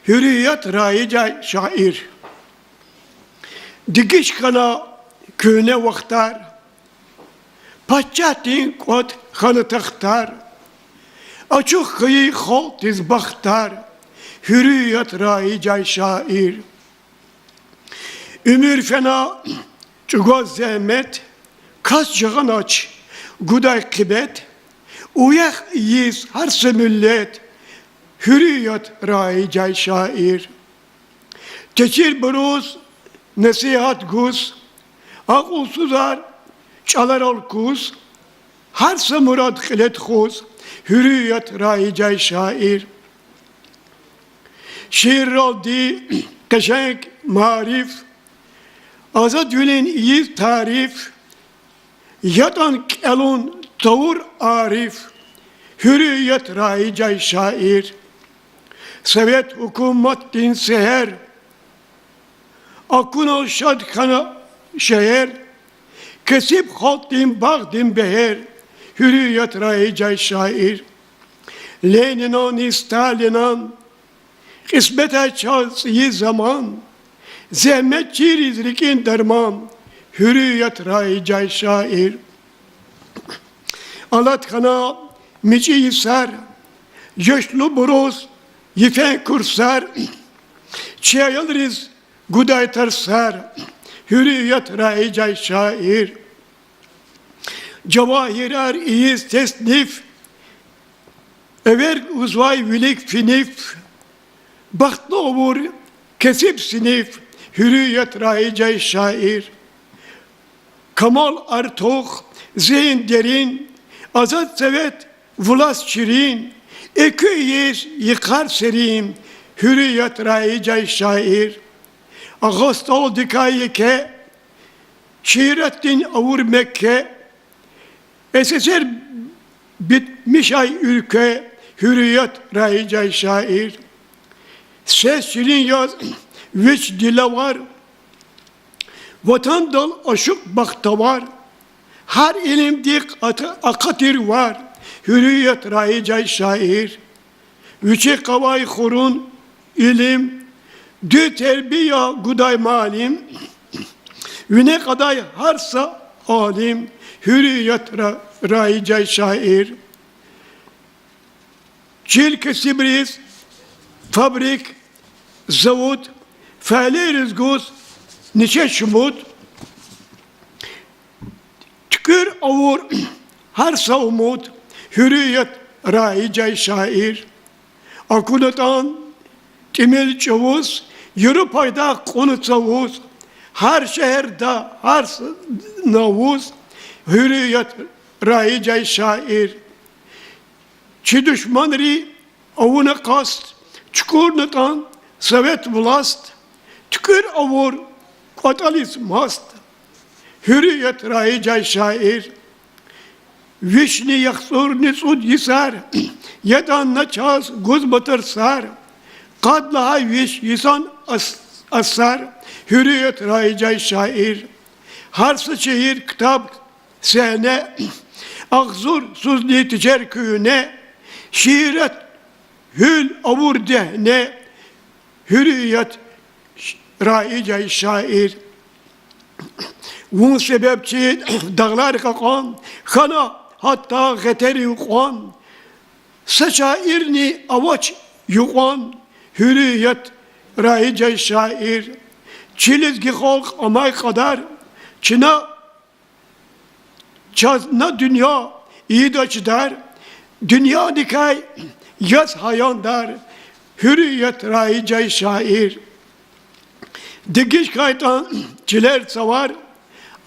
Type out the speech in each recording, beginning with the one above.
Hürriyet raica şair. Dikiş kana köyne vaktar. Paçatin kot hanı taktar. Açık kıyı halt izbaktar. Hürriyet raica şair. Ümür fena çugoz zahmet. Kas cığın aç. Guday kibet. Uyak yiz harsı millet. Hürriyet raica şair. Keçir buruz, nasihat guz, akulsuzar, çalar alkuz, harsı murad kılet khuz, hürriyet raica şair. Şiir raldi, keşenk marif, azad yülün iyi tarif, yatan kelun tavur arif, hürriyet raica şair. Sovyet hükümet din seher, akun ol şad kana şehir, kesip halk din bağ din beher, hürriyet raica şair. Leninan Stalinan, kısmete çalsıyı zaman, zahmet çirizlikin derman, hürriyet raica şair. Alat kana mici yisar, yaşlı buroz, yifen kursar, çayalriz guday tersar, hürriyet raica şair. Cavahirer iyiz tesnif, ever uzvay vilik finif, bahtlı olur kesip sinif, hürriyet raica şair. Kamal artok, zihin derin, azat sevet, vulas şirin, eküyeş yıkar serim, hürriyet raica şair. Ağustos dikayi ke, şiirettin avur Mekke, eseser bitmiş ay ülke, hürriyet raica şair. Ses şirin yaz, viç dile var, vatan dal aşık bakta var, her ilim dik akatir var, hürriyet raica şair. Üçe kavay kurun ilim, dü terbiya guday malim, üne kaday harsa alim, hürriyet raica şair. Çilke sibriz, fabrik, zavut, feali rızguz, niçe şumut, tükür avur, harsa umut, hürriyet raica şair. Akulatan, timil çavuz, yürü payda konu çavuz, her şehirde her navuz, hürriyet raica şair. Çi düşmanri avuna kast, çukurnutan Sovet vlast, tükür avur katalizm hast, hürriyet raica şair. Vişni yaksur nisud yisar, yedan naçaz guz batır sar, kadlaha viş yisan asar, hürriyet raica şair. Harsı şehir kitap sene, akzur suzli ticer köyüne, şiiret hül avur dehne, hürriyet raica şair. Bunun sebepçi dağlar kakan, kana hatta geteri yukan, seçairni avaç yukan, hürriyet raica şair. Çilizgi halk amay kadar, çına çazna dünya iyi de çıdar, dünya dikay yaz hayandar, hürriyet raica şair. Dikiş kaytan çiler savar,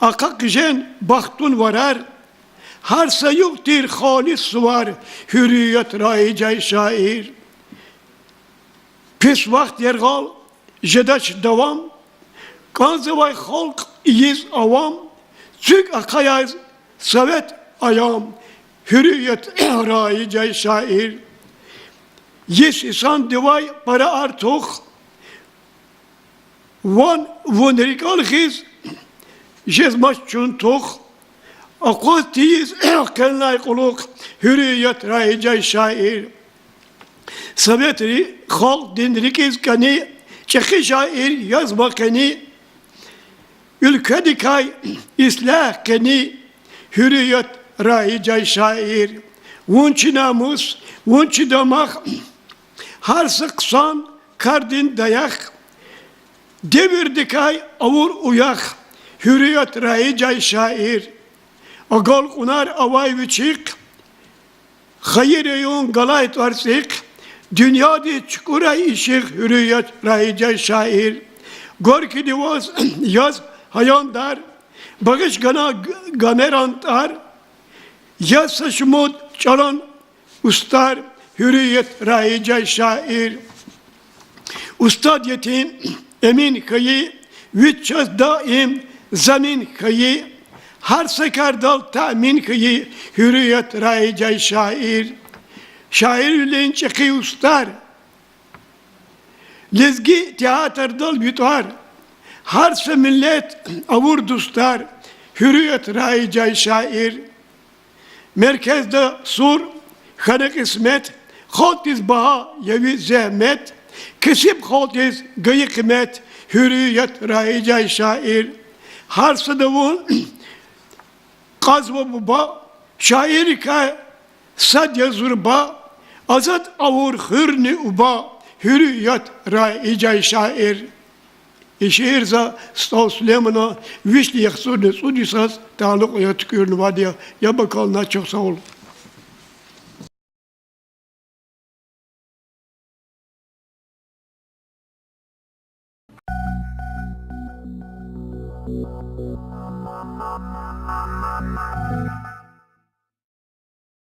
akak jen bahtun varar, harsa yuktir halis suvar, hürriyet raica şair. Pis vakt yergal, jedaç devam, kanzıvay halk iyiz avam, zük akayaz Sovet ayam, hürriyet raica şair. Yes isan divay para artok, van vunrikal khiz, jezmaç çuntok, akos tiyiz kenlay kuluk, hürriyet raica şair. Sovyetri halk dinrikiz kani, çeki şair yazma kani, ülkedikay islah kani, hürriyet raicay şair, vunçi namus, vunçi damak, har sıksan kardin dayak, devirdikay avur uyak, hürriyet raicay şair, agal kunar avay viçik, hayır yon galayt varsik, dünyada çukura işik hürriyet raicay şair, gorki divaz yaz hayandar, bagış gana gamerantar, yaz saçmod çalan ustar, hürriyet raicay şair, ustad yetim emin kayı, viçaz daim zamin kayı, har sekar dal tamin kayı, hürriyet raicay şair, şair üleyin çeki ustar, lezgi tiyatr dal bütar, har se millet avur dustar, hürriyet raicay şair, merkezde sur, hanek ismet, khatiz baha yevi zahmet, kesip khatiz gayı kıymet, hürriyet raicay şair, har se davun, kazva buba, şair ka sad yazurba, azat avur hürni uba, hürriyet raicay şair. İşehir za Stav Süleyman'a vişli yaksırdı, sudisaz, ta'aluk ya tükürünü var diye, ya bakalım çok sağ olun.